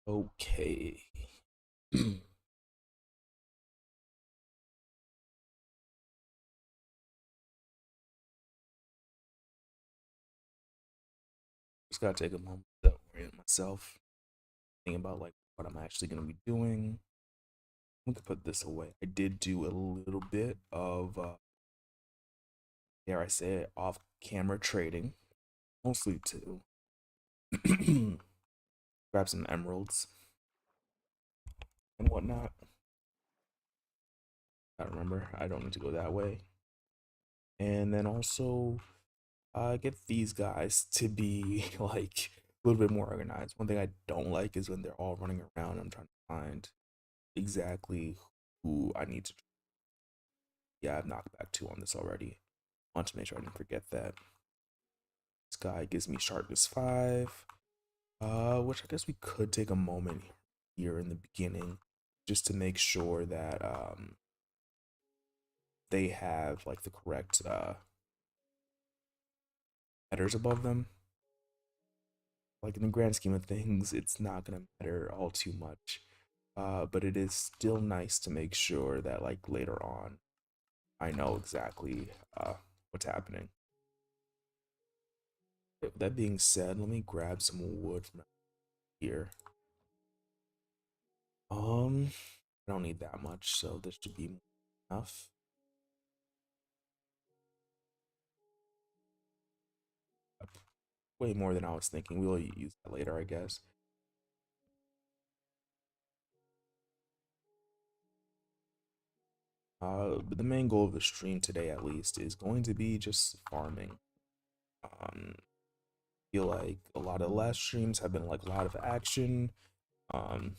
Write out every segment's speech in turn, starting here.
Okay. Just gotta take a moment to orient myself, think about like what I'm actually gonna be doing. I'm gonna put this away. I did do a little bit of, dare I say it, off-camera trading, mostly to grab some emeralds and whatnot. I don't remember. I don't need to go that way. And then also get these guys to be like a little bit more organized. One thing I don't like is when they're all running around. I'm trying to find exactly who I need to. Yeah, I've knocked back two on this already. Want to make sure I didn't forget that. This guy gives me sharpness 5, which I guess we could take a moment here in the beginning just to make sure that they have like the correct headers above them. Like in the grand scheme of things, it's not gonna matter all too much. But it is still nice to make sure that like later on I know exactly what's happening. That being said, let me grab some wood from here. I don't need that much, so this should be enough. Way more than I was thinking. We'll use that later, I guess. But the main goal of the stream today, at least, is going to be just farming. Feel like a lot of the last streams have been like a lot of action. Um,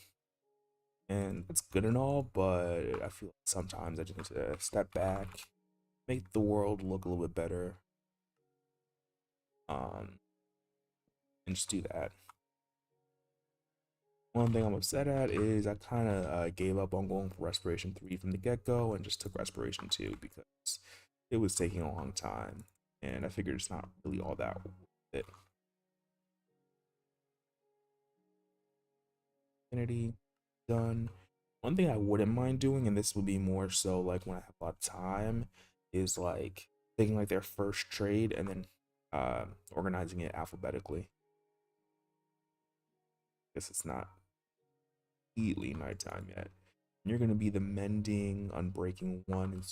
and it's good and all, but I feel like sometimes I just need to step back, make the world look a little bit better, um, and just do that. One thing I'm upset at is I kind of gave up on going for Respiration 3 from the get-go and just took Respiration 2 because it was taking a long time, and I figured it's not really all that worth it. Infinity, done. One thing I wouldn't mind doing, and this would be more so like when I have a lot of time, is like taking like their first trade and then organizing it alphabetically. Guess it's not completely nighttime yet. You're gonna be the mending, unbreaking one, and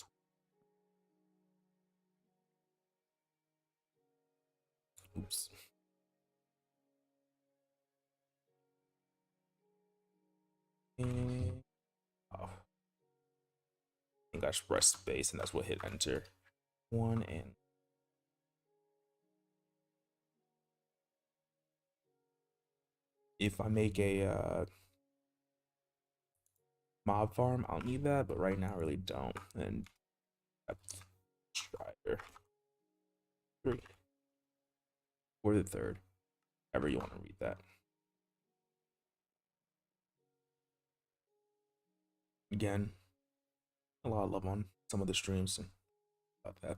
oops. And, oh, I think I should press space, and that's what hit enter. One and if I make a mob farm, I'll need that, but right now I really don't. And strider 3 or the third, however you want to read that. Again, a lot of love on some of the streams and about that.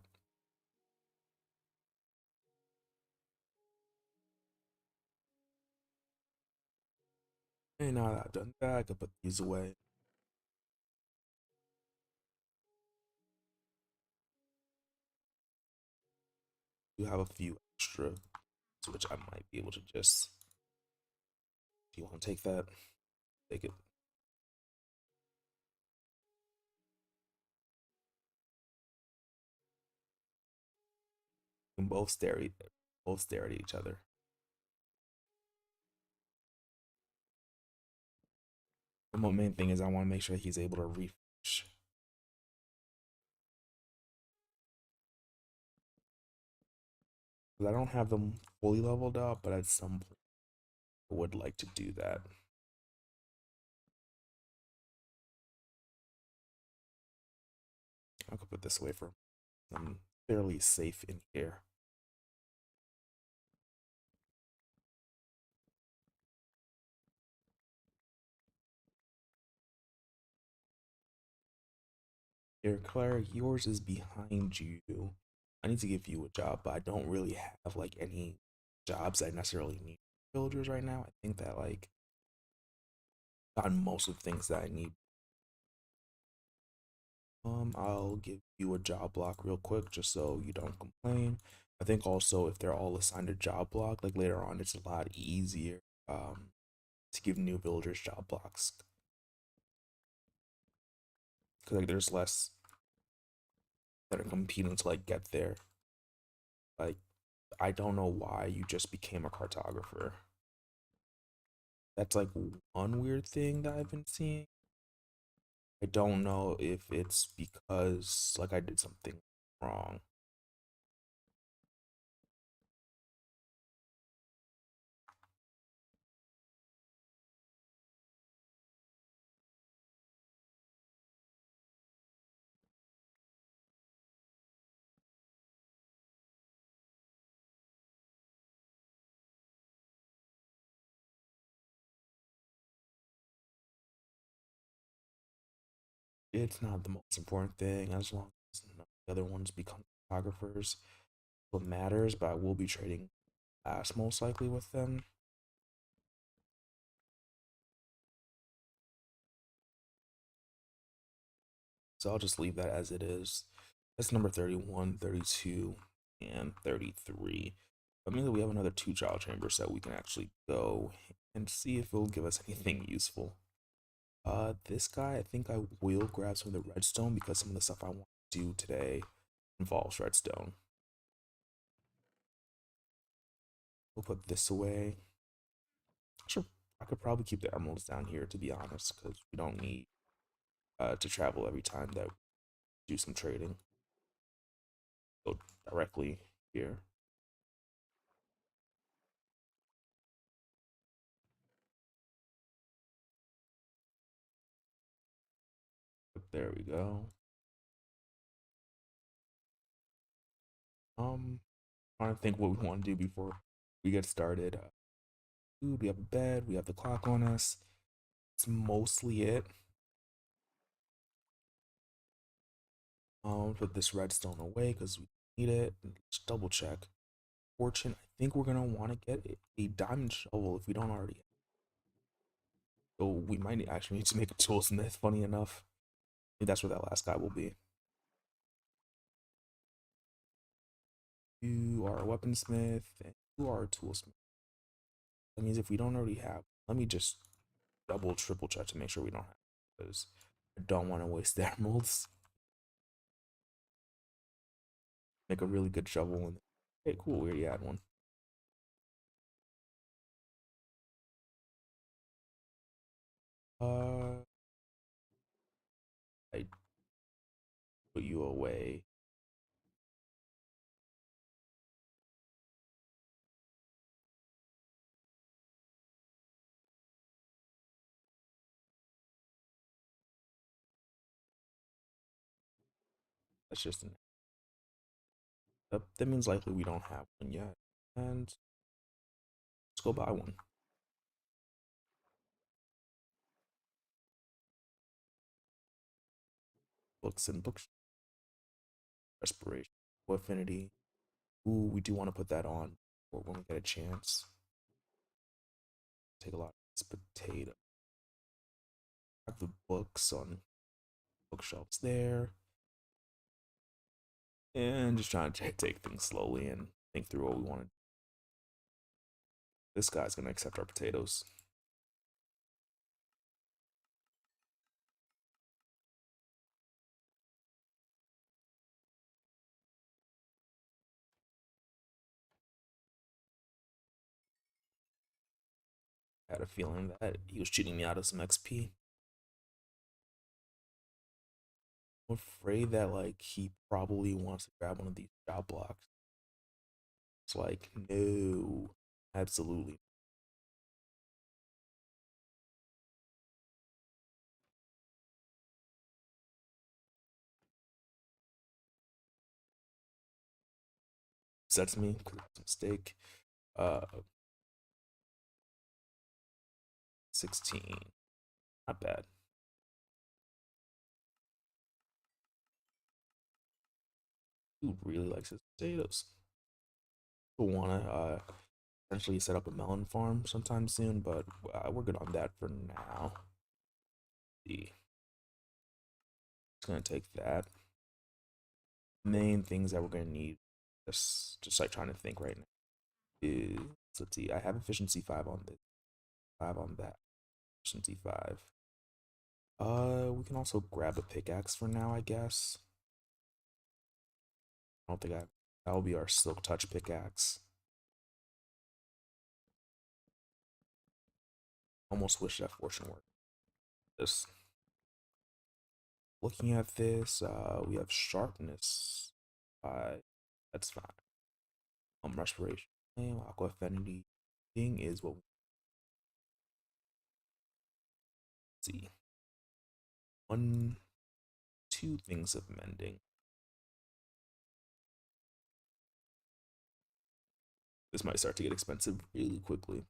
And now that I've done that, I can put these away. You have a few extra, which I might be able to just. If you want to take that, take it. We can both stare at each other. The main thing is I want to make sure he's able to refresh. I don't have them fully leveled up, but at some point I would like to do that. I could put this away for I'm fairly safe in here. Here, Claire, yours is behind you. I need to give you a job, but I don't really have like any jobs I necessarily need villagers right now. I think that like gotten most of the things that I need. I'll give you a job block real quick just so you don't complain. I think also if they're all assigned a job block, like later on, it's a lot easier to give new villagers job blocks because like there's less that are competing to like get there. Like I don't know why you just became a cartographer. That's like one weird thing that I've been seeing. I don't know if it's because like I did something wrong. It's not the most important thing as long as none of the other ones become photographers. What matters, but I will be trading last most likely with them. So I'll just leave that as it is. That's number 31, 32, and 33. That means that we have another two child chambers that we can actually go and see if it'll give us anything useful. This guy, I think I will grab some of the redstone because some of the stuff I want to do today involves redstone. We'll put this away. Sure, I could probably keep the emeralds down here to be honest, because we don't need to travel every time that we do some trading. Go directly here. There we go. Trying to think what we want to do before we get started. Food, we have a bed, we have the clock on us. It's mostly it. Put this redstone away because we need it. Just double check. Fortune, I think we're gonna want to get a diamond shovel if we don't already. So we might actually need to make a toolsmith. Funny enough, maybe that's where that last guy will be. You are a weaponsmith, and you are a toolsmith. That means if we don't already have, let me just double, triple check to make sure we don't have, because I don't want to waste the emeralds. Make a really good shovel and okay, cool, we already had one. Uh, I put you away. That's just an that means likely we don't have one yet. And let's go buy one. Books and books. Respiration. Affinity. Ooh, we do want to put that on or when we get a chance. Take a lot of this potato. Have the books on bookshelves there. And just trying to take things slowly and think through what we want to do. This guy's gonna accept our potatoes. I had a feeling that he was cheating me out of some XP. I'm afraid that like he probably wants to grab one of these job blocks. It's like, no, absolutely. Upsets me because it's a mistake. Uh, 16, not bad. Dude really likes his potatoes. We'll want to potentially set up a melon farm sometime soon, but we're good on that for now. see. It's gonna take that. Main things that we're gonna need, just like trying to think right now, is let's see. I have efficiency 5 on this, 5 on that. Efficiency 5. We can also grab a pickaxe for now, I guess. I don't think I. That will be our silk touch pickaxe. Almost wish that fortune worked. This. Looking at this, we have sharpness. 5. That's fine. Respiration. Aqua affinity. Thing is what we see. 1, 2 things of mending. This might start to get expensive really quickly.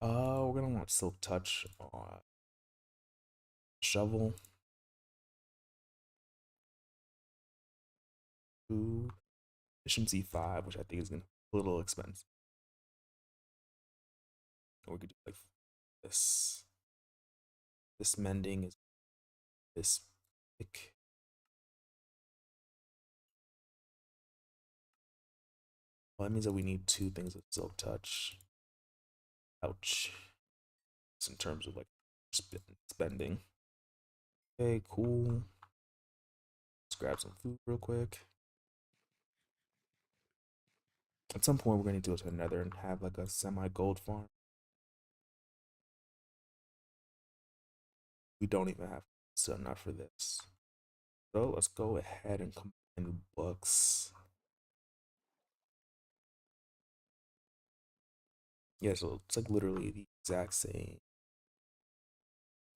We're gonna want silk touch on shovel. 2, efficiency 5, which I think is gonna be a little expensive. Or we could do like this. This mending is this pick. Well, that means that we need 2 things of silk touch. Ouch. It's in terms of like spending. Okay, cool. Let's grab some food real quick. At some point, we're gonna need to go to the Nether and have like a semi-gold farm. We don't even have enough for this. So let's go ahead and combine books. Yeah, so it's like literally the exact same.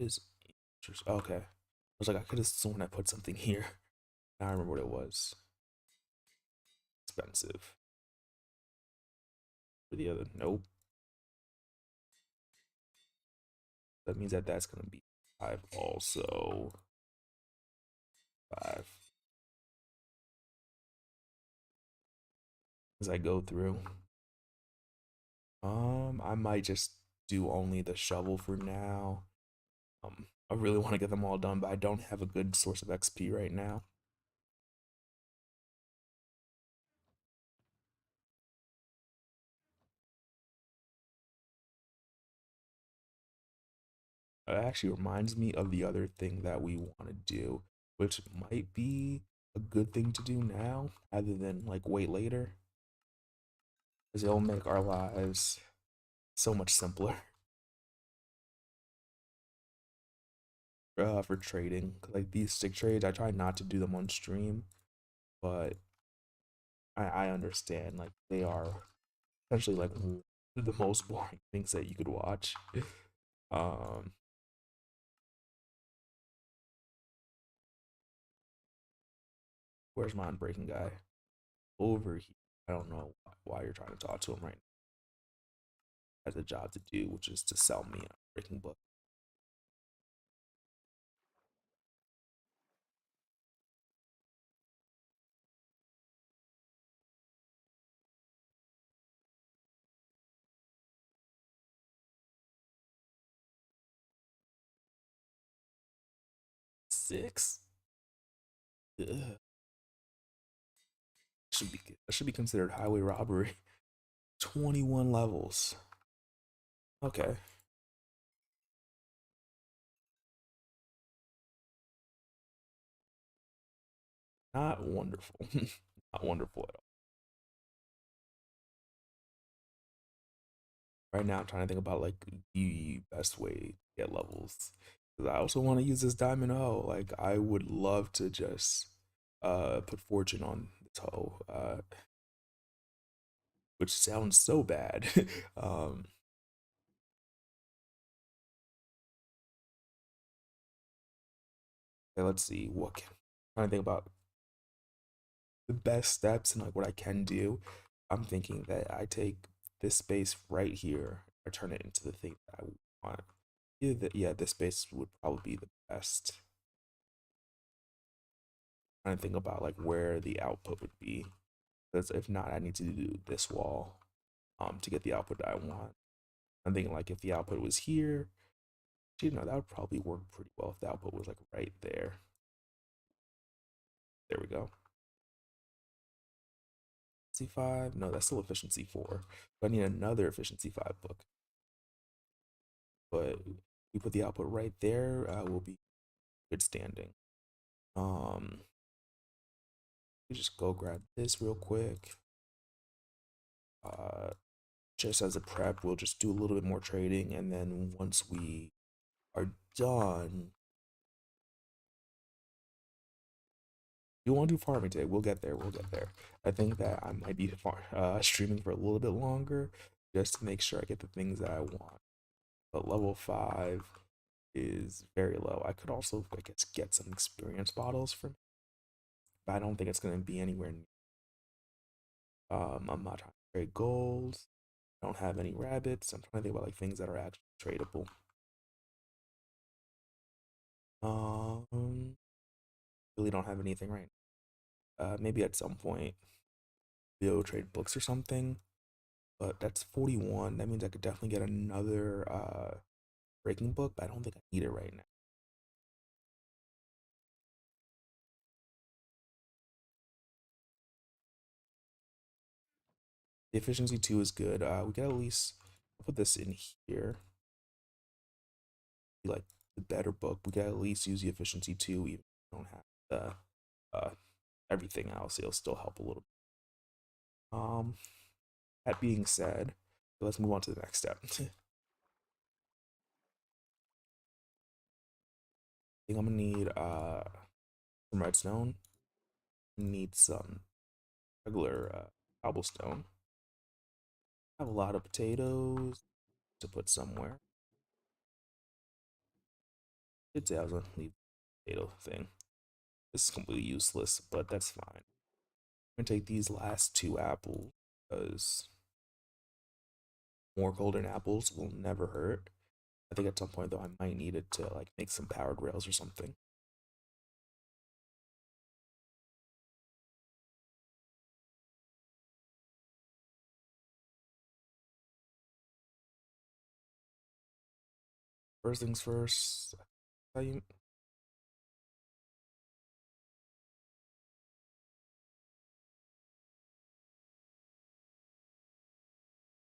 Is okay. I was like, I could have sworn I put something here. Now I remember what it was. Expensive. For the other, nope. That means that that's gonna be 5 also. 5. As I go through. I might just do only the shovel for now. I really want to get them all done, but I don't have a good source of XP right now. It actually reminds me of the other thing that we want to do, which might be a good thing to do now rather than like wait later, because it'll make our lives so much simpler for trading. Like these stick trades, I try not to do them on stream, but I understand like they are essentially like the most boring things that you could watch. Um, where's my unbreaking guy? Over here. I don't know why you're trying to talk to him right now. Has a job to do, which is to sell me a unbreaking book. Six? Ugh. Should be considered highway robbery. 21 levels. Okay. Not wonderful. Not wonderful at all. Right now I'm trying to think about like the best way to get levels. Because I also want to use this diamond hoe. Like I would love to just put fortune on this hoe. Which sounds so bad. um okay, let's see trying to think about the best steps and like what I can do. I'm thinking that I take this space right here, I turn it into the thing that I want. Yeah, this space would probably be the best. Trying to think about like where the output would be, because if not, I need to do this wall to get the output that I want. I'm thinking like if the output was here, You know, that would probably work pretty well if the output was like right there. There we go. Efficiency 5? No, that's still efficiency 4. So I need another efficiency 5 book. But we put the output right there, we'll be good standing. We just go grab this real quick. Just as a prep, we'll just do a little bit more trading, and then once we are done, you want to do farming today? We'll get there. We'll get there. I think that I might be streaming for a little bit longer just to make sure I get the things that I want. But level 5 is very low. I could also, I guess, get some experience bottles from, but I don't think it's going to be anywhere near. I'm not trying to trade gold. I don't have any rabbits. I'm trying to think about like things that are actually tradable. Really don't have anything right now. Maybe at some point we'll trade books or something. But that's 41. That means I could definitely get another breaking book, but I don't think I need it right now. The efficiency 2 is good. We can at least put this in here. Like the better book, we can at least use the efficiency 2, even if we don't have the everything else. It'll still help a little bit. That being said, let's move on to the next step. I think I'm gonna need some redstone. Need some regular cobblestone. I have a lot of potatoes to put somewhere. Did say I was gonna leave the potato thing. This is completely useless, but that's fine. I'm gonna take these last 2 apples because more golden apples will never hurt. I think at some point though I might need it to like make some powered rails or something. First things first. How you?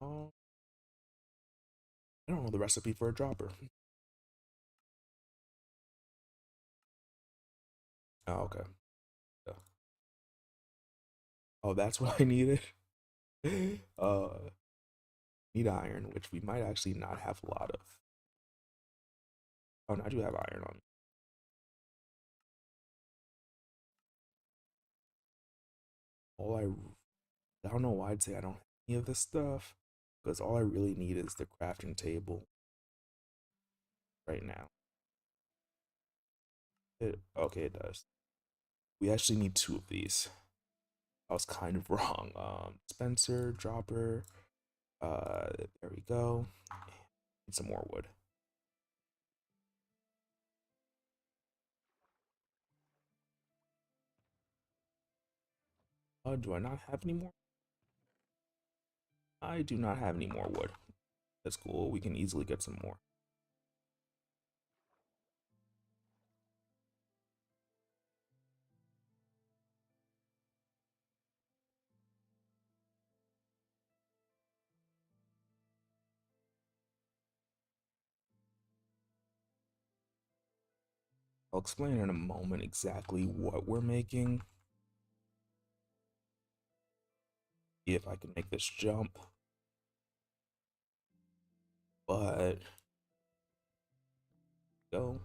Oh, I don't know the recipe for a dropper. Oh, okay. Yeah. Oh, that's what I needed. uh, need iron, which we might actually not have a lot of. Oh, no, I do have iron on. All I don't know why I'd say I don't have any of this stuff, because all I really need is the crafting table right now. Okay, it does. We actually need 2 of these. I was kind of wrong. Dispenser, dropper. There we go. Need some more wood. Do I not have any more? I do not have any more wood. That's cool. We can easily get some more. I'll explain in a moment exactly what we're making. See if I can make this jump. But go.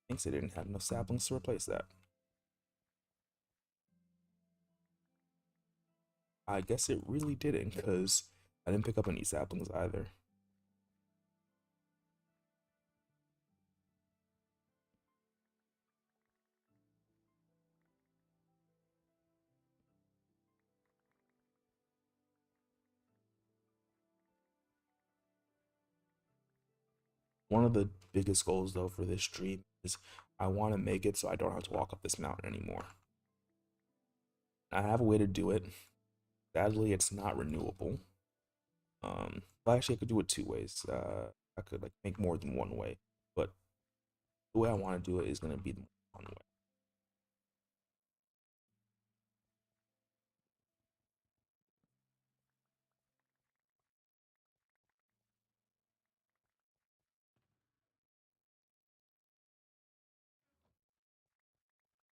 Thinks they didn't have enough saplings to replace that. I guess it really didn't, because I didn't pick up any saplings either. One of the biggest goals though for this stream is I want to make it so I don't have to walk up this mountain anymore. I have a way to do it. Sadly, it's not renewable. Well, actually, I could do it two ways. I could like make more than one way, but the way I want to do it is gonna be the one way.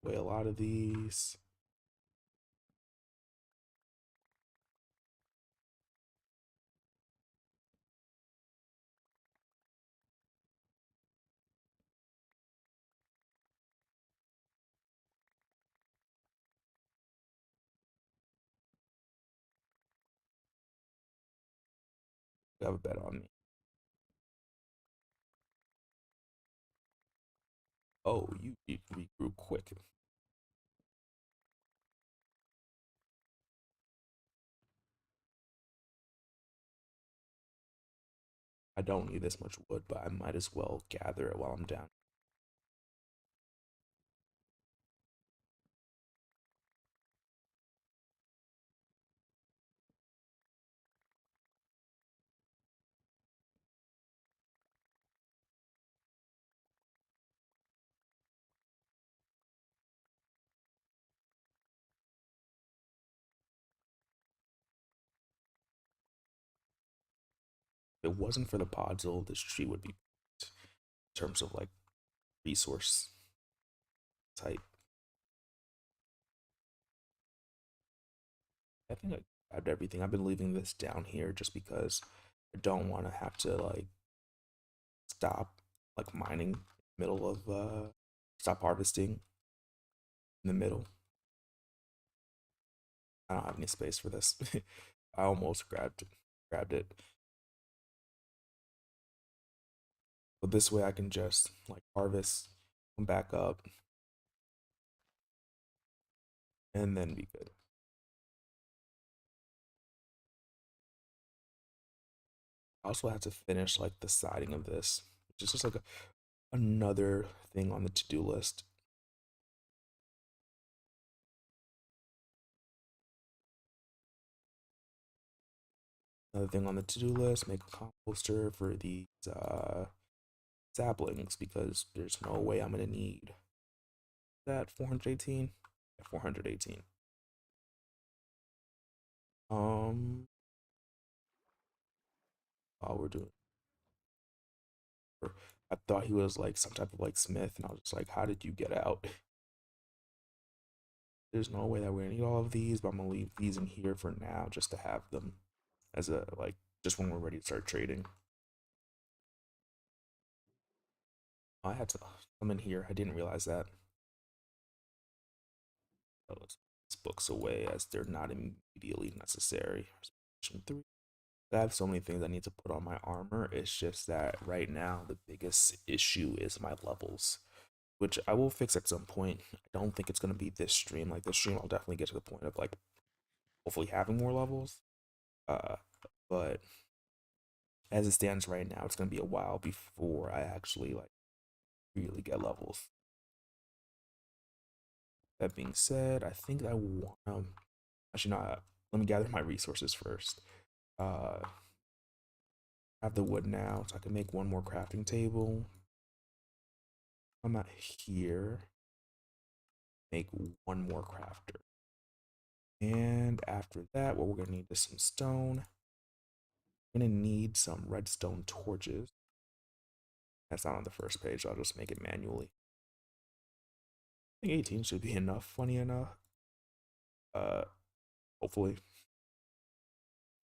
Way a lot of these. You have a bet on me. Oh, you regrew quick. I don't need this much wood, but I might as well gather it while I'm down. If it wasn't for the podzol, this tree would be in terms of like resource type. I think I grabbed everything. I've been leaving this down here just because I don't want to have to like stop like mining in the middle of stop harvesting in the middle. I don't have any space for this. I almost grabbed it. But this way I can just like harvest, come back up, and then be good. I also have to finish like the siding of this, which is just like another thing on the to-do list. Another thing on the to-do list, make a composter for these saplings because there's no way I'm gonna need that 418. 418. Um, oh, we're doing. I thought he was like some type of like smith, and I was just like, how did you get out? There's no way that we're gonna need all of these, but I'm gonna leave these in here for now just to have them as a like just when we're ready to start trading. I had to come in here. I didn't realize that. Let's put these books away as they're not immediately necessary. Mission 3. I have so many things I need to put on my armor. It's just that right now the biggest issue is my levels, which I will fix at some point. I don't think it's gonna be this stream. Like this stream, I'll definitely get to the point of like hopefully having more levels. Uh, but as it stands right now, it's gonna be a while before I actually like really get levels. That being said, I think I want actually not. Let me gather my resources first. I have the wood now, so I can make one more crafting table. I'm out here. Make one more crafter. And after that, what we're gonna need is some stone. We're gonna need some redstone torches. That's not on the first page, so I'll just make it manually. I think 18 should be enough, funny enough. Uh, hopefully.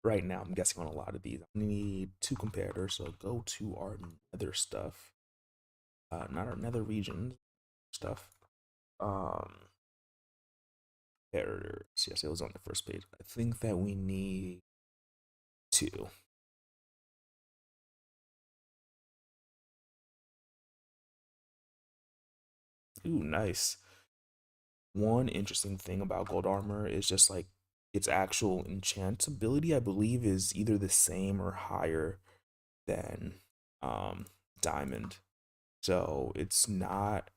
Right now, I'm guessing on a lot of these. I need two comparators, so go to our nether stuff. Not our nether region stuff. Comparators. Yes, it was on the first page. I think that we need two. Ooh, nice. One interesting thing about gold armor is just like its actual enchantability, I believe, is either the same or higher than diamond. So it's not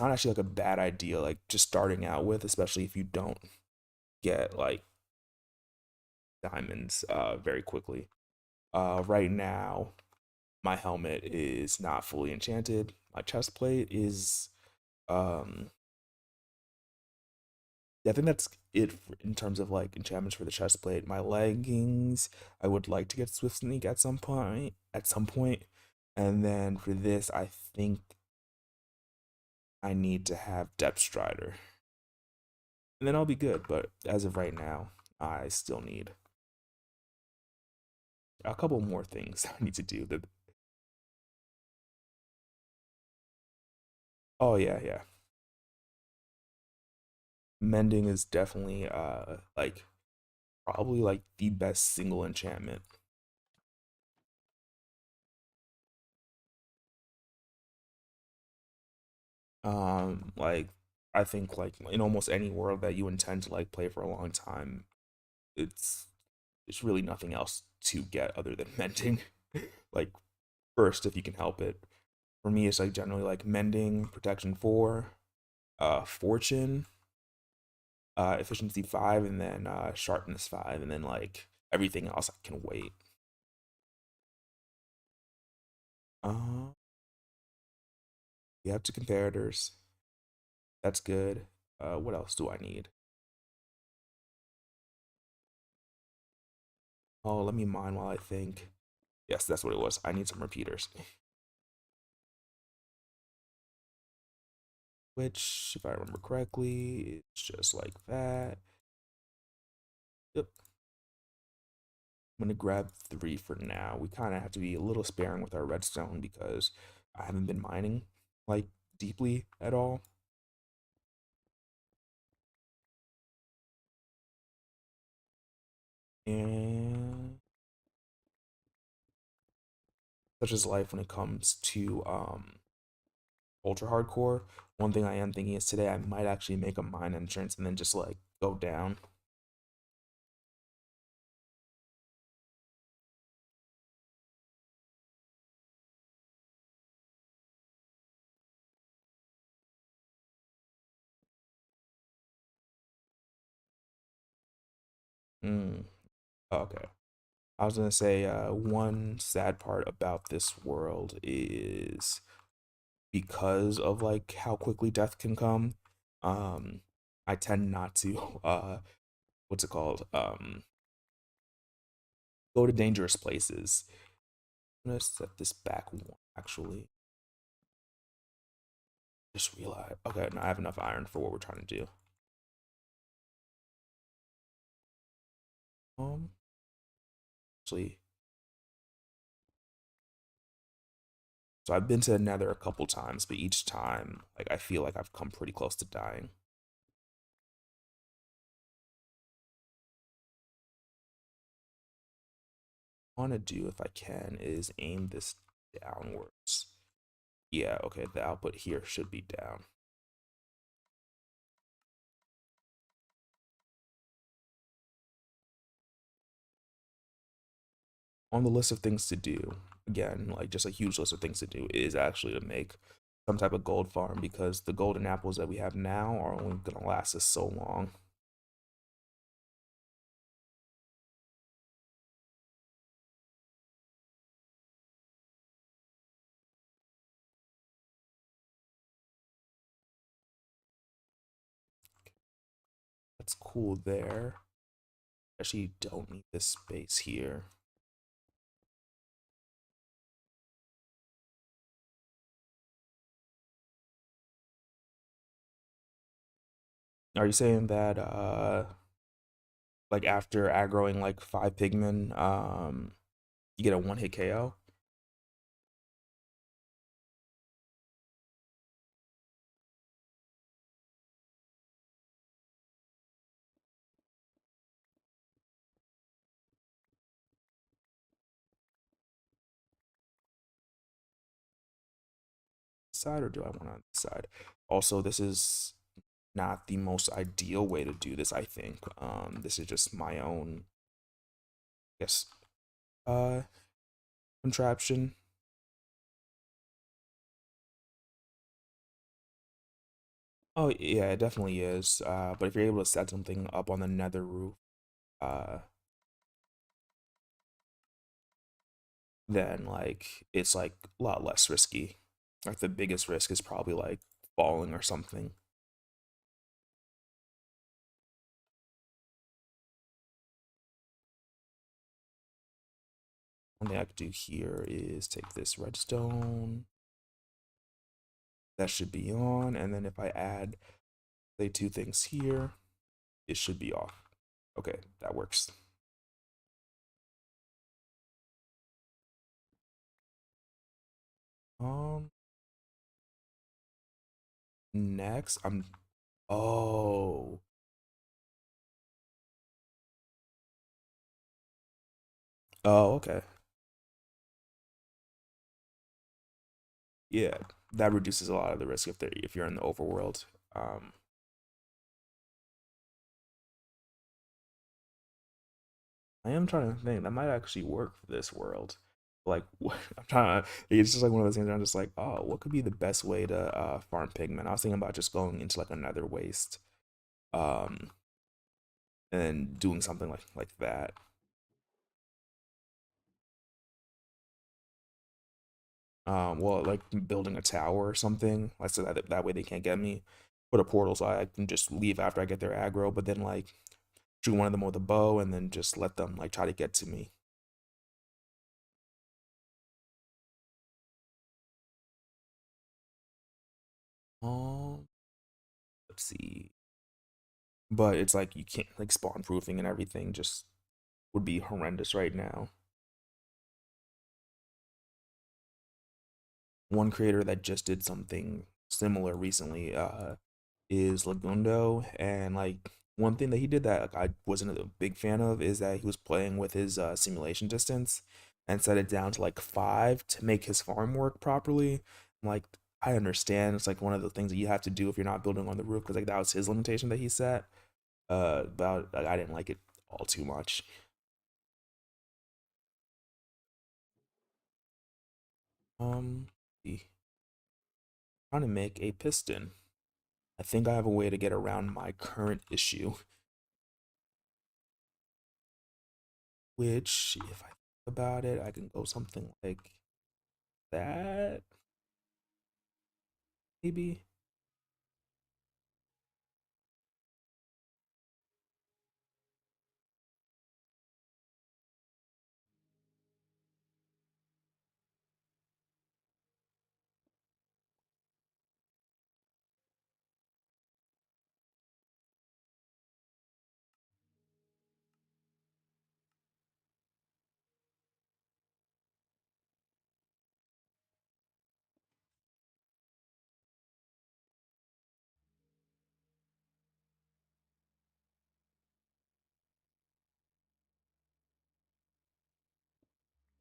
actually like a bad idea, like just starting out with, especially if you don't get like diamonds very quickly. Right now, my helmet is not fully enchanted. My chest plate is um yeah, I think that's it in terms of like enchantments for the chest plate. My leggings, I would like to get Swift Sneak at some point. And then for this, I think I need to have Depth Strider, and then I'll be good. But as of right now, I still need a couple more things I need to do. Oh yeah, yeah. Mending is definitely like probably like the best single enchantment. Like I think like in almost any world that you intend to like play for a long time, it's there's really nothing else to get other than mending. Like first if you can help it. For me it's like generally like mending, protection 4, fortune, efficiency 5, and then sharpness 5, and then like everything else I can wait. Uh we have two comparators. That's good. What else do I need? Oh, let me mine while I think. Yes, that's what it was. I need some repeaters. Which, if I remember correctly, it's just like that. Yep. I'm gonna grab 3 for now. We kind of have to be a little sparing with our redstone because I haven't been mining like deeply at all. And such is life when it comes to ultra hardcore. One thing I am thinking is today I might actually make a mine entrance and then just like go down. Mm, okay. I was gonna say one sad part about this world is because of like how quickly death can come. Um, I tend not to what's it called? Go to dangerous places. I'm gonna set this back one actually. Just realize okay, no, I have enough iron for what we're trying to do. Um, actually, so I've been to Nether a couple times, but each time, like I feel like I've come pretty close to dying. What I want to do if I can is aim this downwards. Yeah, okay, the output here should be down. On the list of things to do, again, like just a huge list of things to do, is actually to make some type of gold farm because the golden apples that we have now are only gonna last us so long. That's cool there. Actually, don't need this space here. Are you saying that like after aggroing like 5 pigmen, you get a one hit KO? Side or do I want on this side? Also, this is not the most ideal way to do this, I think. This is just my own, I guess, uh, contraption. Oh yeah, it definitely is. But if you're able to set something up on the nether roof, uh, then like it's like a lot less risky. Like the biggest risk is probably like falling or something. One thing I could do here is take this redstone. That should be on, and then if I add say two things here, it should be off. Okay, that works. Um, next I'm oh okay. Yeah, that reduces a lot of the risk if you're in the overworld. I am trying to think that might actually work for this world. Like I'm trying to, it's just like one of those things where I'm just like, oh, what could be the best way to farm pigment? I was thinking about just going into like another waste, um, and doing something like that. Well, like building a tower or something, like so that way they can't get me. Put a portal so I can just leave after I get their aggro, but then like shoot one of them with a bow and then just let them like try to get to me. Um, let's see. But it's like you can't like spawn proofing and everything just would be horrendous right now. One creator that just did something similar recently is Lagundo, and like one thing that he did that like, I wasn't a big fan of is that he was playing with his simulation distance and set it down to like 5 to make his farm work properly. Like I understand it's like one of the things that you have to do if you're not building on the roof because like that was his limitation that he set. But like, I didn't like it all too much. Um, trying to make a piston. I think I have a way to get around my current issue, which, if I think about it, I can go something like that, maybe.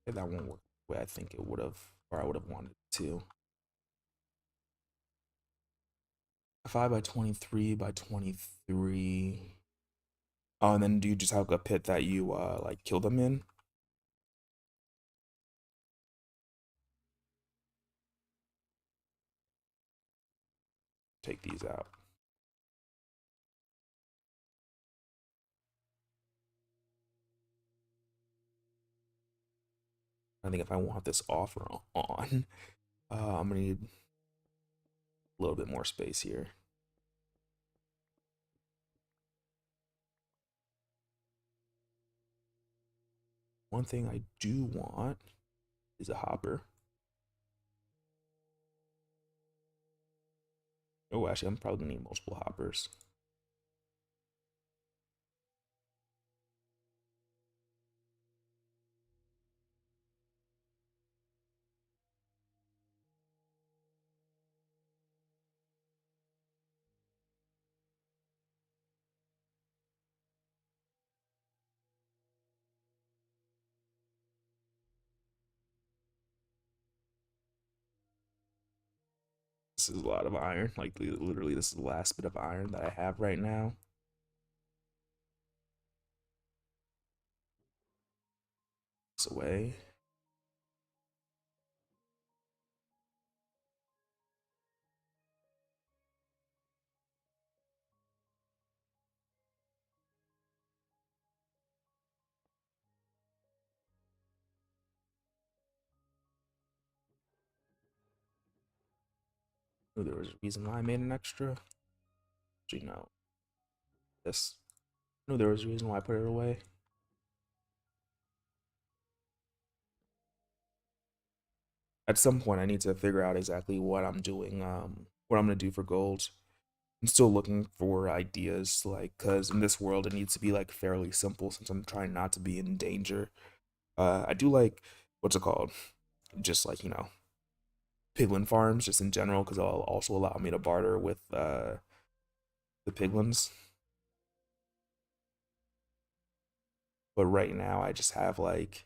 If that won't work the way I think it would have, or I would have wanted it to. 5 by 23 by 23. Oh, and then do you just have a pit that you like kill them in? Take these out. I think if I want this off or on, I'm gonna need a little bit more space here. One thing I do want is a hopper. Oh, actually, I'm probably gonna need multiple hoppers. This is a lot of iron. Like literally, this is the last bit of iron that I have right now. This away. Knew there was a reason why I made an extra. Actually, no. This. Knew there was a reason why I put it away. At some point, I need to figure out exactly what I'm doing. What I'm gonna do for gold. I'm still looking for ideas, like, cause in this world it needs to be like fairly simple since I'm trying not to be in danger. I do like what's it called? Just like piglin farms, just in general, because it'll also allow me to barter with the piglins. But right now, I just have like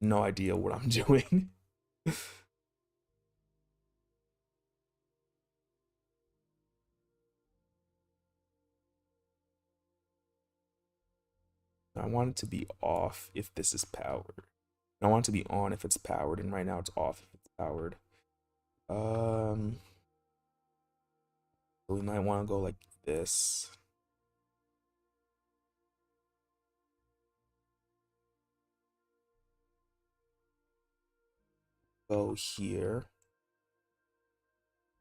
no idea what I'm doing. I want it to be off if this is powered. I want it to be on if it's powered, and right now it's off if it's powered. Um, so we might want to go like this. Go here.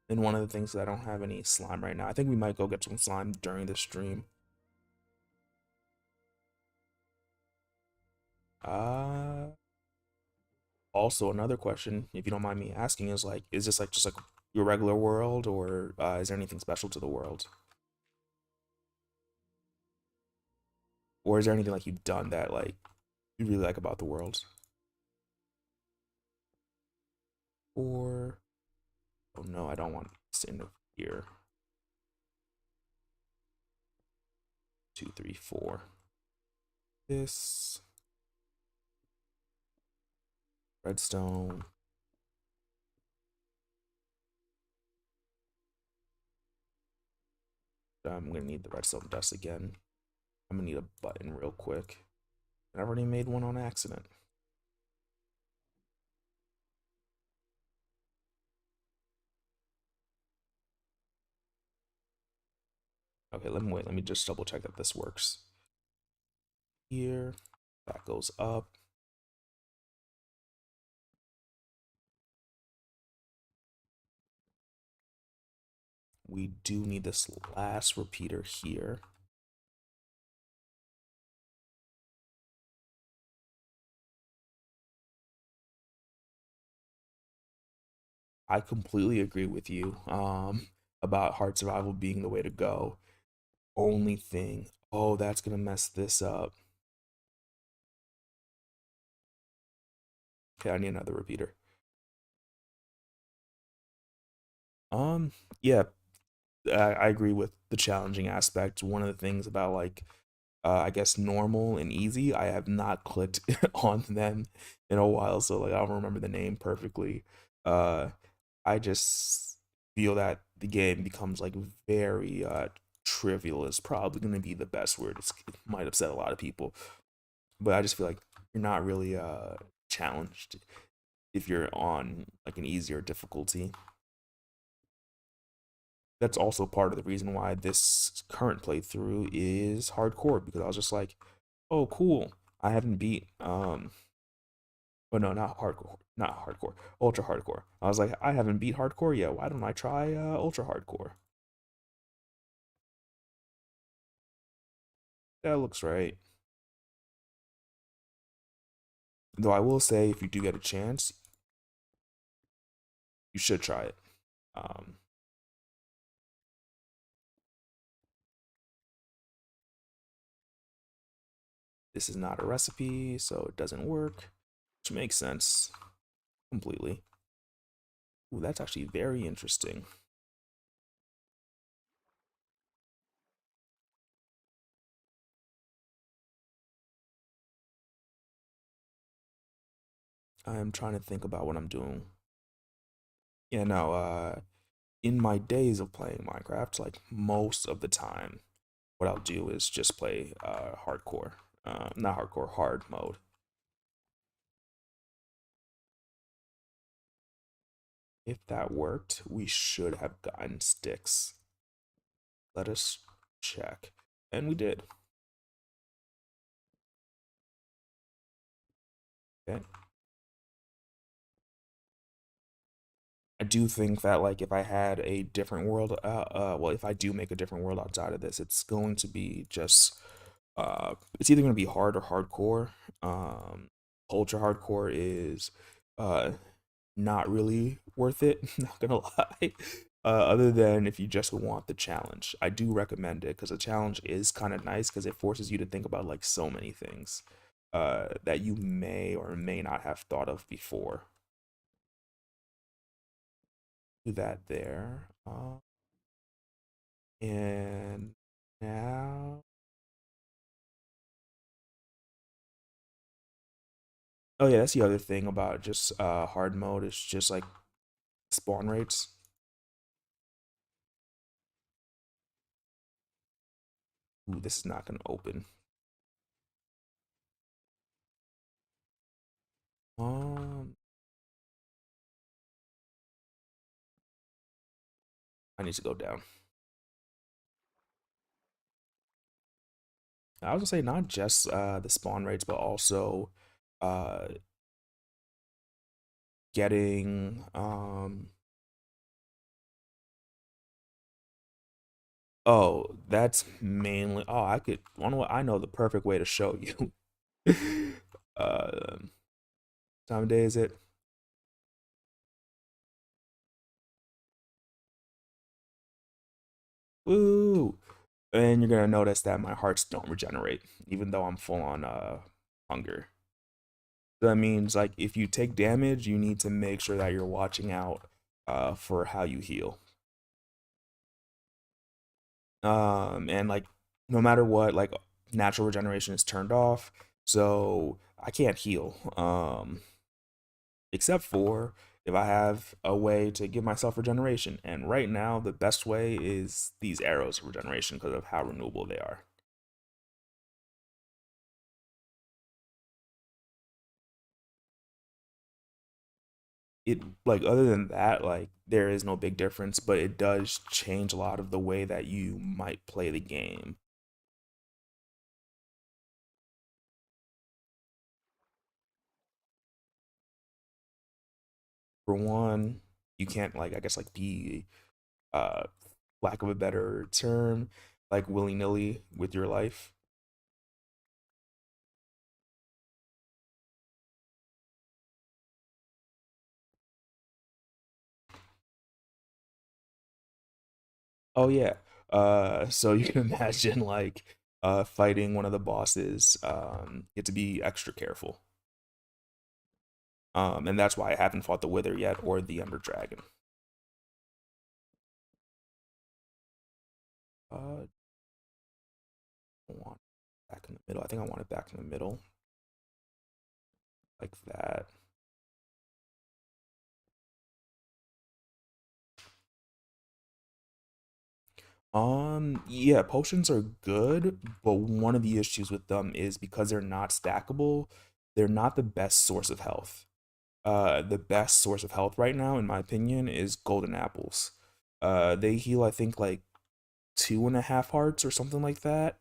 And one of the things is I don't have any slime right now. I think we might go get some slime during the stream. Uh, Also another question, if you don't mind me asking, is like, is this like just like your regular world, or is there anything special to the world, or is there anything like you've done that like you really like about the world, or oh no, I don't want this to end up here. 2, 3, 4. This redstone. I'm gonna need the redstone dust again. I'm gonna need a button real quick. And I've already made one on accident. Okay, let me wait. Let me just double check that this works. Here, that goes up. We do need this last repeater here. I completely agree with you about hard survival being the way to go. Only thing, oh, that's gonna mess this up. Okay, I need another repeater. Um, yeah, I agree with the challenging aspect. One of the things about like, I guess normal and easy, I have not clicked on them in a while, so like I don't remember the name perfectly. Uh, I just feel that the game becomes like very trivial is probably going to be the best word. It might upset a lot of people, but I just feel like you're not really challenged if you're on like an easier difficulty. That's also part of the reason why this current playthrough is hardcore, because I was just like, oh cool, I haven't beat but no, not hardcore, not hardcore, ultra hardcore. I was like, I haven't beat hardcore yet. Why don't I try ultra hardcore? That looks right. Though I will say, if you do get a chance, you should try it. Um, this is not a recipe, so it doesn't work, which makes sense completely. Ooh, that's actually very interesting. I'm trying to think about what I'm doing. Yeah, no, in my days of playing Minecraft, like most of the time, what I'll do is just play hardcore. Not hardcore, hard mode. If that worked, we should have gotten sticks. Let us check. And we did. Okay. I do think that like if I had a different world, well, if I do make a different world outside of this, it's going to be just, it's either going to be hard or hardcore. Um, Ultra hardcore is, uh, not really worth it. Not gonna lie. Other than if you just want the challenge, I do recommend it because the challenge is kind of nice because it forces you to think about like so many things, that you may or may not have thought of before. Do that there. And now, oh yeah, that's the other thing about just hard mode. It's just like spawn rates. Ooh, this is not gonna open. Um, I need to go down. I was gonna say not just the spawn rates, but also uh getting oh, that's mainly, oh, I could one way, I know the perfect way to show you. uh time of day is it? Woo! And you're gonna notice that my hearts don't regenerate, even though I'm full on hunger. So that means like if you take damage, you need to make sure that you're watching out for how you heal. And like no matter what, like natural regeneration is turned off, so I can't heal. Except for if I have a way to give myself regeneration. And right now, the best way is these arrows of regeneration because of how renewable they are. It like other than that, like there is no big difference, but it does change a lot of the way that you might play the game. For one, you can't like I guess like be uh lack of a better term, like willy-nilly with your life. Oh yeah. So you can imagine like fighting one of the bosses. You have to be extra careful. And that's why I haven't fought the Wither yet or the Ember Dragon. I want back in the middle. I think I want it back in the middle, like that. Yeah, potions are good, but one of the issues with them is because they're not stackable, they're not the best source of health. The best source of health right now, in my opinion, is golden apples. They heal, I think, like 2.5 hearts or something like that.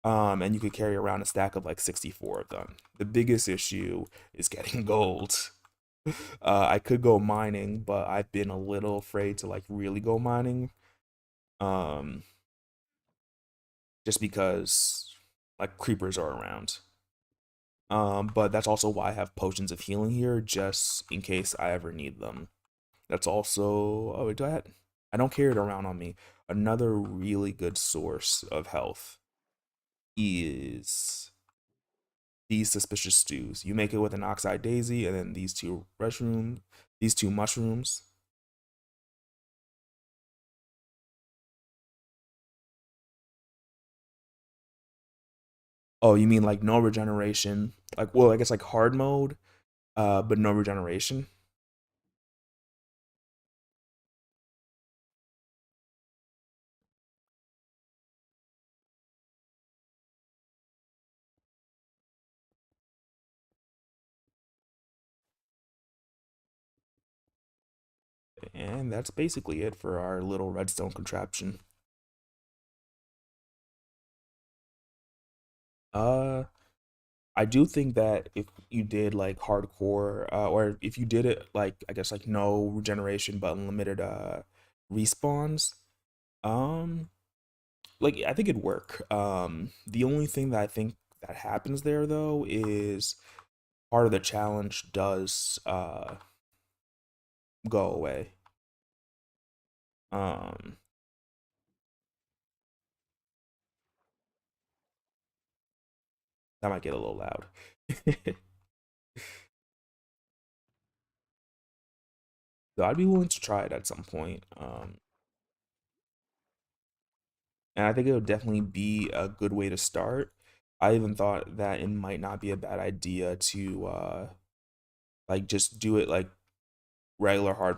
And you could carry around a stack of like 64 of them. The biggest issue is getting gold. I could go mining, but I've been a little afraid to like really go mining. Um, just because like creepers are around. But that's also why I have potions of healing here, just in case I ever need them. That's also, oh, wait, I don't carry it around on me. Another really good source of health is these suspicious stews. You make it with an oxide daisy and then these two mushrooms. Oh, you mean like no regeneration? Like, well, I guess like hard mode, but no regeneration. And that's basically it for our little redstone contraption. Uh, I do think that if you did like hardcore, or if you did it like I guess like no regeneration but unlimited respawns, um, like I think it'd work. The only thing that I think that happens there though is part of the challenge does go away. Um, that might get a little loud. So I'd be willing to try it at some point. And I think it would definitely be a good way to start. I even thought that it might not be a bad idea to like just do it like regular hard mode